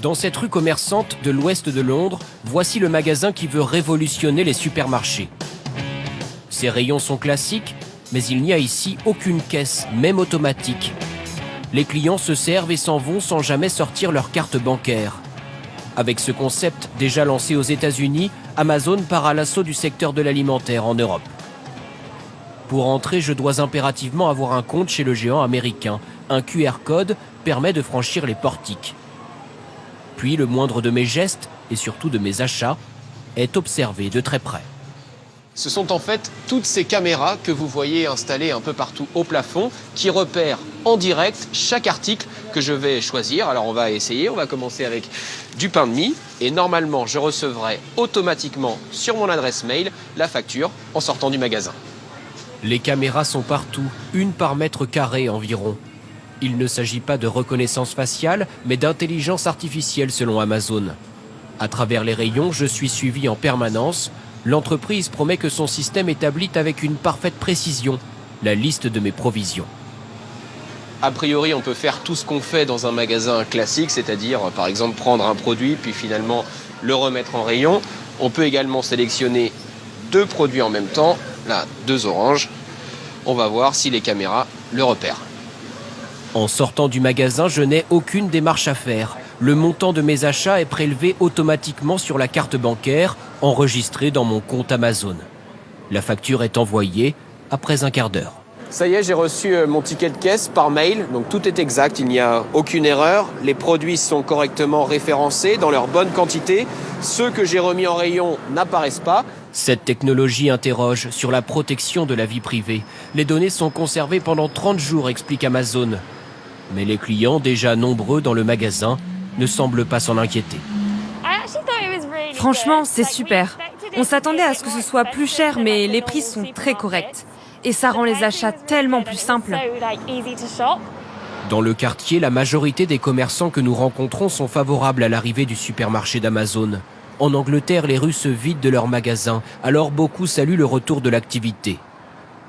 Dans cette rue commerçante de l'ouest de Londres, voici le magasin qui veut révolutionner les supermarchés. Ces rayons sont classiques, mais il n'y a ici aucune caisse, même automatique. Les clients se servent et s'en vont sans jamais sortir leur carte bancaire. Avec ce concept déjà lancé aux États-Unis, Amazon part à l'assaut du secteur de l'alimentaire en Europe. Pour entrer, je dois impérativement avoir un compte chez le géant américain. Un QR code permet de franchir les portiques. Puis le moindre de mes gestes, et surtout de mes achats, est observé de très près. Ce sont en fait toutes ces caméras que vous voyez installées un peu partout au plafond qui repèrent en direct chaque article que je vais choisir. Alors on va essayer, on va commencer avec du pain de mie et normalement je recevrai automatiquement sur mon adresse mail la facture en sortant du magasin. Les caméras sont partout, une par mètre carré environ. Il ne s'agit pas de reconnaissance faciale, mais d'intelligence artificielle selon Amazon. À travers les rayons, je suis suivi en permanence. L'entreprise promet que son système établit avec une parfaite précision la liste de mes provisions. A priori, on peut faire tout ce qu'on fait dans un magasin classique, c'est-à-dire par exemple prendre un produit puis finalement le remettre en rayon. On peut également sélectionner 2 produits en même temps, là 2 oranges. On va voir si les caméras le repèrent. En sortant du magasin, je n'ai aucune démarche à faire. Le montant de mes achats est prélevé automatiquement sur la carte bancaire, enregistrée dans mon compte Amazon. La facture est envoyée après un quart d'heure. Ça y est, j'ai reçu mon ticket de caisse par mail, donc tout est exact, il n'y a aucune erreur. Les produits sont correctement référencés dans leur bonne quantité. Ceux que j'ai remis en rayon n'apparaissent pas. Cette technologie interroge sur la protection de la vie privée. Les données sont conservées pendant 30 jours, explique Amazon. Mais les clients, déjà nombreux dans le magasin, ne semblent pas s'en inquiéter. Franchement, c'est super. On s'attendait à ce que ce soit plus cher, mais les prix sont très corrects. Et ça rend les achats tellement plus simples. Dans le quartier, la majorité des commerçants que nous rencontrons sont favorables à l'arrivée du supermarché d'Amazon. En Angleterre, les rues se vident de leurs magasins, alors beaucoup saluent le retour de l'activité.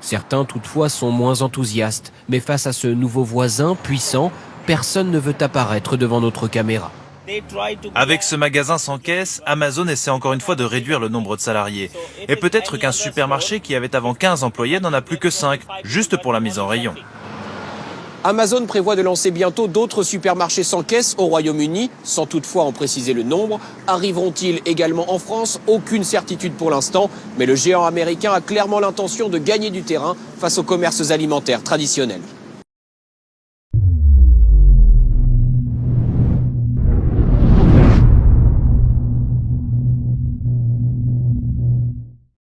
Certains, toutefois, sont moins enthousiastes, mais face à ce nouveau voisin puissant, personne ne veut apparaître devant notre caméra. Avec ce magasin sans caisse, Amazon essaie encore une fois de réduire le nombre de salariés. Et peut-être qu'un supermarché qui avait avant 15 employés n'en a plus que 5, juste pour la mise en rayon. Amazon prévoit de lancer bientôt d'autres supermarchés sans caisse au Royaume-Uni, sans toutefois en préciser le nombre. Arriveront-ils également en France? Aucune certitude pour l'instant, mais le géant américain a clairement l'intention de gagner du terrain face aux commerces alimentaires traditionnels.